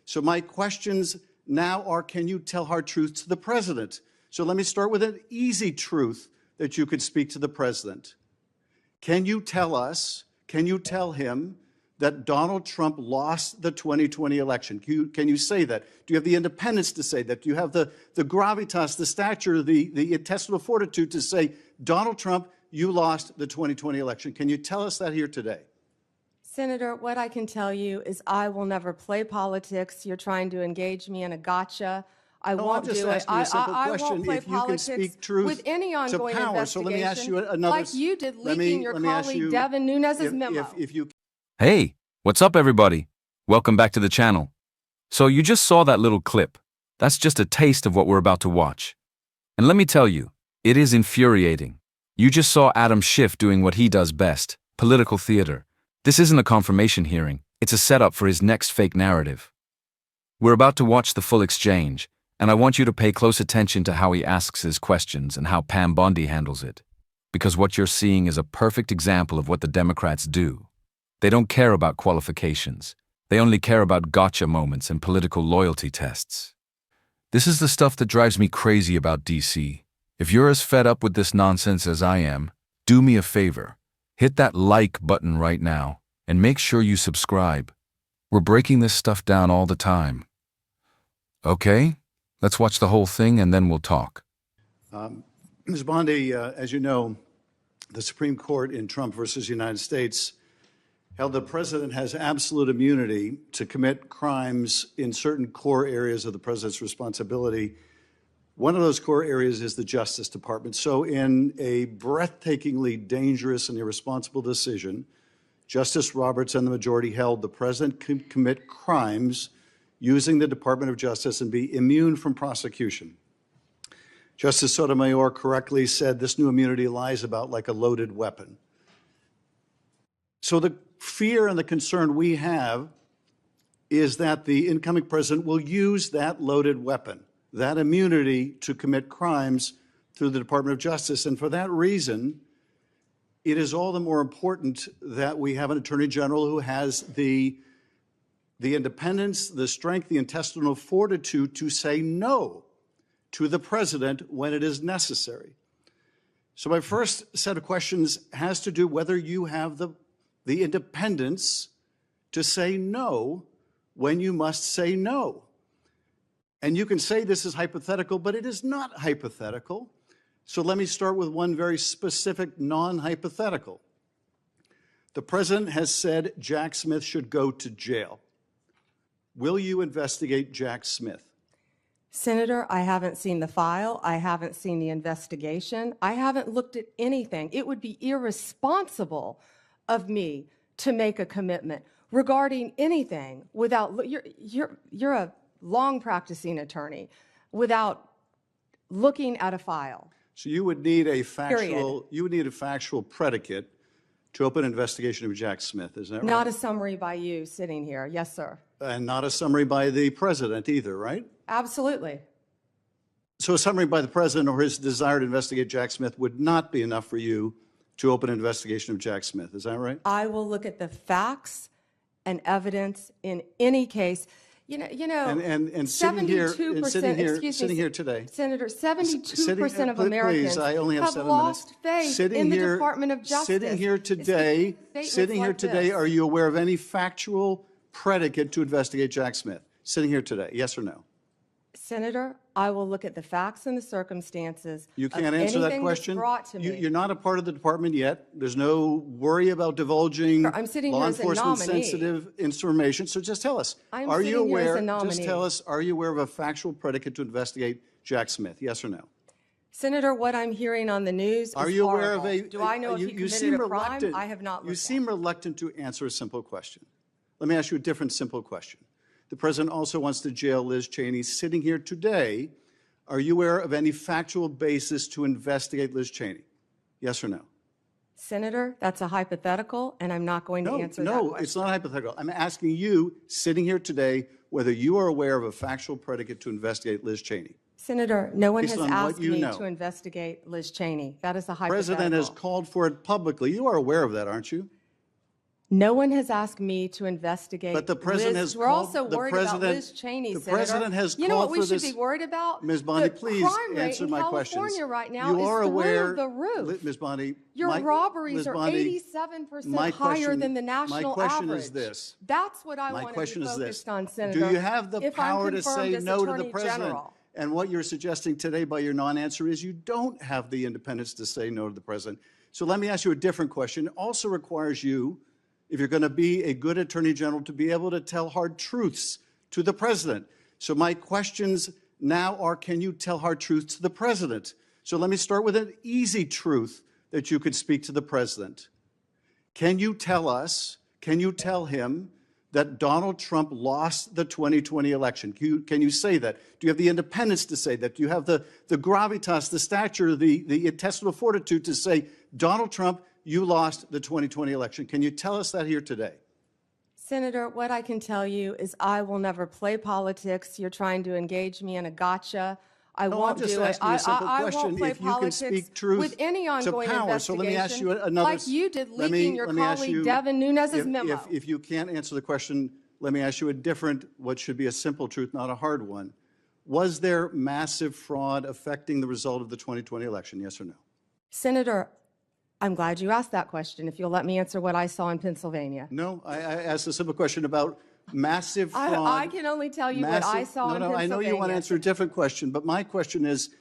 So my questions now are, can you tell hard truths to the president? So let me start with an easy truth that you could speak to the president. Can you tell us, can you tell him that Donald Trump lost the 2020 election? Can you say that? Do you have the independence to say that? Do you have the gravitas, the stature, the intestinal fortitude to say, Donald Trump, you lost the 2020 election? Can you tell us that here today? Senator, what I can tell you is I will never play politics. You're trying to engage me in a gotcha. I won't do it. I'm just asking you a simple question. Won't play if you can speak truth with any ongoing to power. investigation, So let me ask you another. like you did leaking your colleague Devin Nunes's memo. If you... Hey, what's up, everybody? Welcome back to the channel. So you just saw that little clip. That's just a taste of what we're about to watch. And let me tell you, it is infuriating. You just saw Adam Schiff doing what he does best, political theater. This isn't a confirmation hearing, it's a setup for his next fake narrative. We're about to watch the full exchange, and I want you to pay close attention to how he asks his questions and how Pam Bondi handles it. Because what you're seeing is a perfect example of what the Democrats do. They don't care about qualifications. They only care about gotcha moments and political loyalty tests. This is the stuff that drives me crazy about DC. If you're as fed up with this nonsense as I am, do me a favor. Hit that like button right now, and make sure you subscribe. We're breaking this stuff down all the time. Okay, let's watch the whole thing and then we'll talk. Ms. Bondi, as you know, the Supreme Court in Trump versus United States held the president has absolute immunity to commit crimes in certain core areas of the president's responsibility. One of those core areas is the Justice Department. So in a breathtakingly dangerous and irresponsible decision, Justice Roberts and the majority held the president could commit crimes using the Department of Justice and be immune from prosecution. Justice Sotomayor correctly said this new immunity lies about like a loaded weapon. So the fear and the concern we have is that the incoming president will use that loaded weapon, that immunity, to commit crimes through the Department of Justice. And for that reason, it is all the more important that we have an attorney general who has the independence, the strength, the intestinal fortitude to say no to the president when it is necessary. So my first set of questions has to do whether you have the independence to say no when you must say no. And you can say this is hypothetical, but it is not hypothetical. So let me start with one very specific non-hypothetical. The president has said Jack Smith should go to jail. Will you investigate Jack Smith? Senator, I haven't seen the file. I haven't seen the investigation. I haven't looked at anything. It would be irresponsible of me to make a commitment regarding anything without, you're a long practicing attorney, without looking at a file. So you would need a factual predicate to open an investigation of Jack Smith, is that right? Not a summary by you sitting here. Yes, sir. And not a summary by the president either, right? Absolutely. So a summary by the president or his desire to investigate Jack Smith would not be enough for you to open an investigation of Jack Smith, is that right? I will look at the facts and evidence in any case. You know, and sitting here today, Senator, 72% of Americans please, I only have have 7 lost minutes. faith in the Department of Justice. Sitting here today, are you aware of any factual predicate to investigate Jack Smith? Sitting here today, yes or no? Senator, I will look at the facts and the circumstances. You can't answer that question. You're not a part of the department yet. There's no worry about divulging law enforcement sensitive information. So just tell us, are you aware? Just tell us, are you aware of a factual predicate to investigate Jack Smith? Yes or no? Senator, what I'm hearing on the news is horrible. Are you aware of a? Do I know if he committed a crime? I have not looked. You seem reluctant to answer a simple question. Let me ask you a different simple question. The president also wants to jail Liz Cheney. Sitting here today, are you aware of any factual basis to investigate Liz Cheney? Yes or no? Senator, that's a hypothetical, and I'm not going to answer that question. No, it's not hypothetical. I'm asking you, sitting here today, whether you are aware of a factual predicate to investigate Liz Cheney. Senator, no one has asked me to investigate Liz Cheney. That is a hypothetical. The president has called for it publicly. You are aware of that, aren't you? No one has asked me to investigate. But the president Liz. has We're called- also the worried about president- Liz Cheney, the Senator. president has You know what called we for should this- be worried about? Ms. Bondi, The please crime rate answer in my California questions. right now You is are through aware, the roof. Ms. Bondi, Your robberies Ms. are Bondi, 87% my higher question- than the national my question average. is this. That's what I My want to question be is focused this. on, Senator. Do you have the if I'm power to confirmed say as no to the Attorney president? General. And what you're suggesting today by your non-answer is you don't have the independence to say no to the president. So let me ask you a different question. It also requires you, if you're going to be a good attorney general, to be able to tell hard truths to the president. So my questions now are, can you tell hard truths to the president? So let me start with an easy truth that you could speak to the president. Can you tell us, can you tell him that Donald Trump lost the 2020 election? Can you say that? Do you have the independence to say that? Do you have the gravitas, the stature, the intestinal fortitude to say, Donald Trump, you lost the 2020 election? Can you tell us that here today? Senator, what I can tell you is I will never play politics. You're trying to engage me in a gotcha. I No, won't I'm just do it. asking you a simple I question. won't play If you can politics speak truth with any to ongoing power. So investigation, let me ask you another. like you did leaking your colleague Devin Nunes's memo. If you can't answer the question, let me ask you a different, what should be a simple truth, not a hard one. Was there massive fraud affecting the result of the 2020 election, yes or no? Senator, I'm glad you asked that question, if you'll let me answer what I saw in Pennsylvania. No, I asked a simple question about massive fraud. I can only tell you what I saw in Pennsylvania. I know you want to answer a different question, but my question is,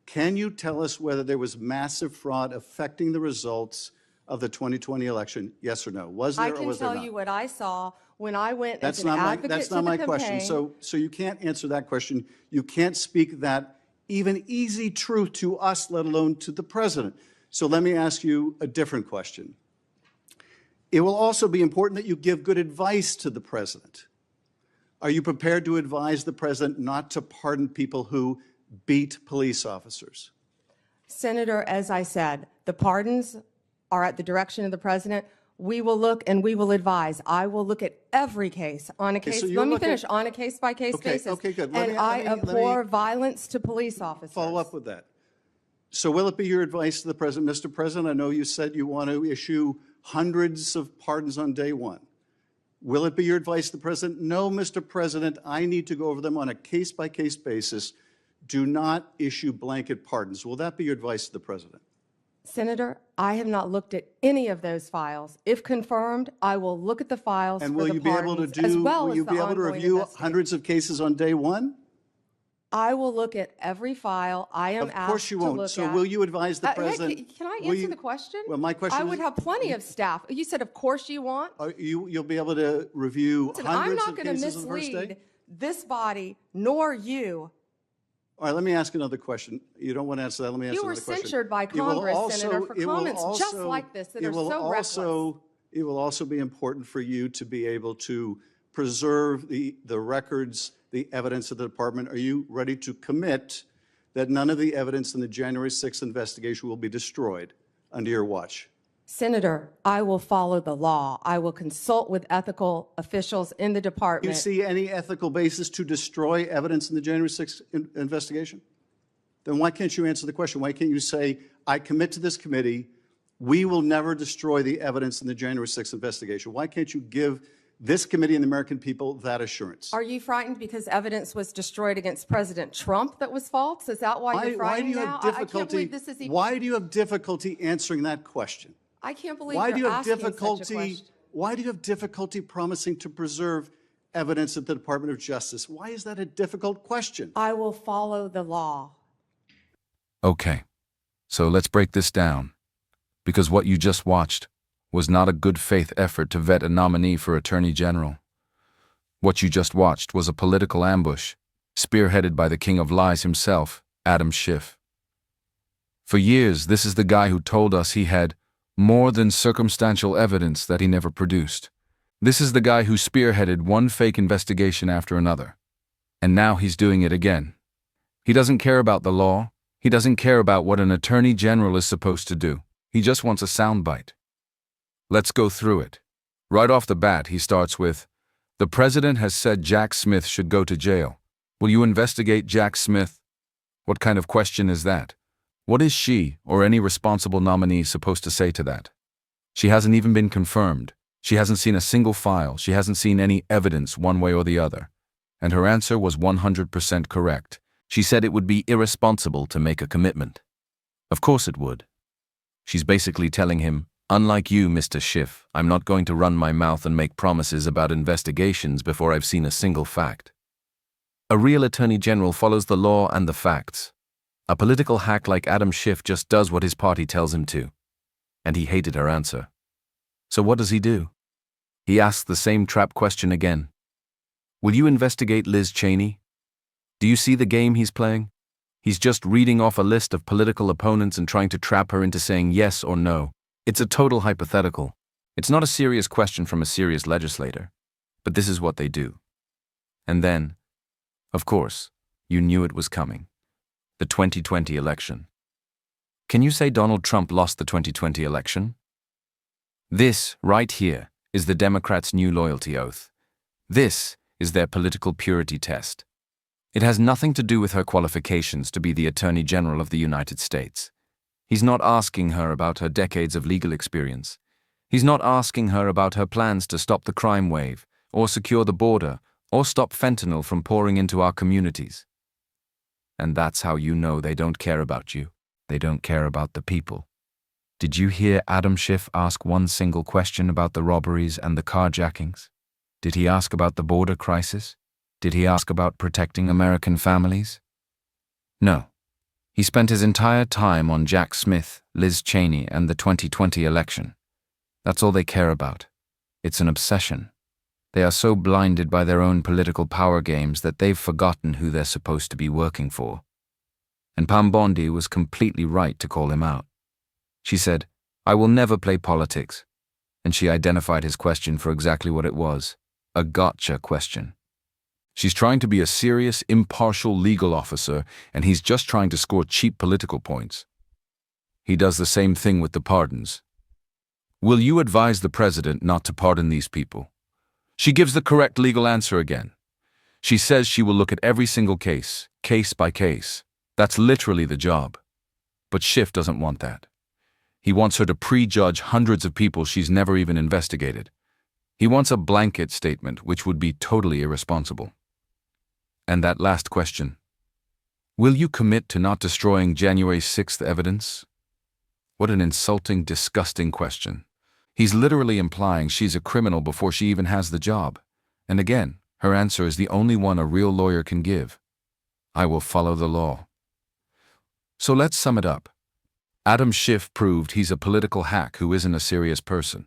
can you tell us whether there was massive fraud affecting the results of the 2020 election, yes or no? Was there or was there not? I can tell you what I saw when I went as an That's advocate to the not my question. campaign. So you can't answer that question. You can't speak that even easy truth to us, let alone to the president. So let me ask you a different question. It will also be important that you give good advice to the president. Are you prepared to advise the president not to pardon people who beat police officers? Senator, as I said, the pardons are at the direction of the president. We will look and we will advise. I will look at every case on a case. so Let me finish. On a case-by-case basis. Okay, good. And I abhor violence to police officers. Follow up with that. So will it be your advice to the president, Mr. President, I know you said you want to issue hundreds of pardons on day one. Will it be your advice to the president? No, Mr. President, I need to go over them on a case-by-case basis. Do not issue blanket pardons. Will that be your advice to the president? Senator, I have not looked at any of those files. If confirmed, I will look at the files And for will the you be able to pardons, as well will as you the be able to ongoing review investigation. hundreds of cases on day one? I will look at every file I am Of course asked you to won't. look So at. will you advise the Hey, president? can I will answer you- the question? Well, my question I is- would have plenty of staff. You said, of course you want. You'll be able to review Listen, I'm hundreds not of going to cases on the first day? mislead this body nor you. All right, let me ask another question. You don't want to answer that. Let me ask You were another question. censured by It will Congress, Senator, for it will comments just like this that it are will so reckless. It will also be important for you to be able to preserve the records, the evidence of the department. Are you ready to commit that none of the evidence in the January 6th investigation will be destroyed under your watch? Senator, I will follow the law. I will consult with ethical officials in the Do you department. see any ethical basis to destroy evidence in the January 6th investigation? Then why can't you answer the question? Why can't you say, I commit to this committee, we will never destroy the evidence in the January 6th investigation? Why can't you give this committee and the American people that assurance? Are you frightened because evidence was destroyed against President Trump that was false? Is that why you're Why do frightened you now? have difficulty? I can't believe this is even, Why do you have difficulty answering that question? I can't believe Why do you you're have asking such a difficulty? question. Why do you have difficulty promising to preserve evidence at the Department of Justice? Why is that a difficult question? I will follow the law. Okay, so let's break this down. Because what you just watched was not a good faith effort to vet a nominee for Attorney General. What you just watched was a political ambush, spearheaded by the king of lies himself, Adam Schiff. For years, this is the guy who told us he had more than circumstantial evidence that he never produced. This is the guy who spearheaded one fake investigation after another. And now he's doing it again. He doesn't care about the law. He doesn't care about what an attorney general is supposed to do. He just wants a soundbite. Let's go through it. Right off the bat, he starts with, "The president has said Jack Smith should go to jail. Will you investigate Jack Smith?" What kind of question is that? What is she or any responsible nominee supposed to say to that? She hasn't even been confirmed. She hasn't seen a single file. She hasn't seen any evidence one way or the other. And her answer was 100% correct. She said it would be irresponsible to make a commitment. Of course it would. She's basically telling him, unlike you, Mr. Schiff, I'm not going to run my mouth and make promises about investigations before I've seen a single fact. A real attorney general follows the law and the facts. A political hack like Adam Schiff just does what his party tells him to. And he hated her answer. So what does he do? He asks the same trap question again. Will you investigate Liz Cheney? Do you see the game he's playing? He's just reading off a list of political opponents and trying to trap her into saying yes or no. It's a total hypothetical. It's not a serious question from a serious legislator. But this is what they do. And then, of course, you knew it was coming. The 2020 election. Can you say Donald Trump lost the 2020 election? This, right here, is the Democrats' new loyalty oath. This is their political purity test. It has nothing to do with her qualifications to be the Attorney General of the United States. He's not asking her about her decades of legal experience. He's not asking her about her plans to stop the crime wave, or secure the border, or stop fentanyl from pouring into our communities. And that's how you know they don't care about you. They don't care about the people. Did you hear Adam Schiff ask one single question about the robberies and the carjackings? Did he ask about the border crisis? Did he ask about protecting American families? No. He spent his entire time on Jack Smith, Liz Cheney, and the 2020 election. That's all they care about. It's an obsession. They are so blinded by their own political power games that they've forgotten who they're supposed to be working for. And Pam Bondi was completely right to call him out. She said, I will never play politics. And she identified his question for exactly what it was, a gotcha question. She's trying to be a serious, impartial legal officer, and he's just trying to score cheap political points. He does the same thing with the pardons. Will you advise the president not to pardon these people? She gives the correct legal answer again. She says she will look at every single case by case. That's literally the job. But Schiff doesn't want that. He wants her to prejudge hundreds of people she's never even investigated. He wants a blanket statement, which would be totally irresponsible. And that last question. Will you commit to not destroying January 6th evidence? What an insulting, disgusting question. He's literally implying she's a criminal before she even has the job. And again, her answer is the only one a real lawyer can give. I will follow the law. So let's sum it up. Adam Schiff proved he's a political hack who isn't a serious person.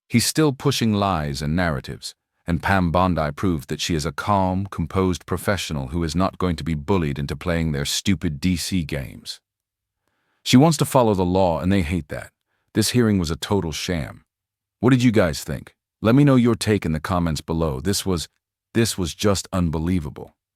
He's still pushing lies and narratives. And Pam Bondi proved that she is a calm, composed professional who is not going to be bullied into playing their stupid DC games. She wants to follow the law, and they hate that. This hearing was a total sham. What did you guys think? Let me know your take in the comments below. This was just unbelievable.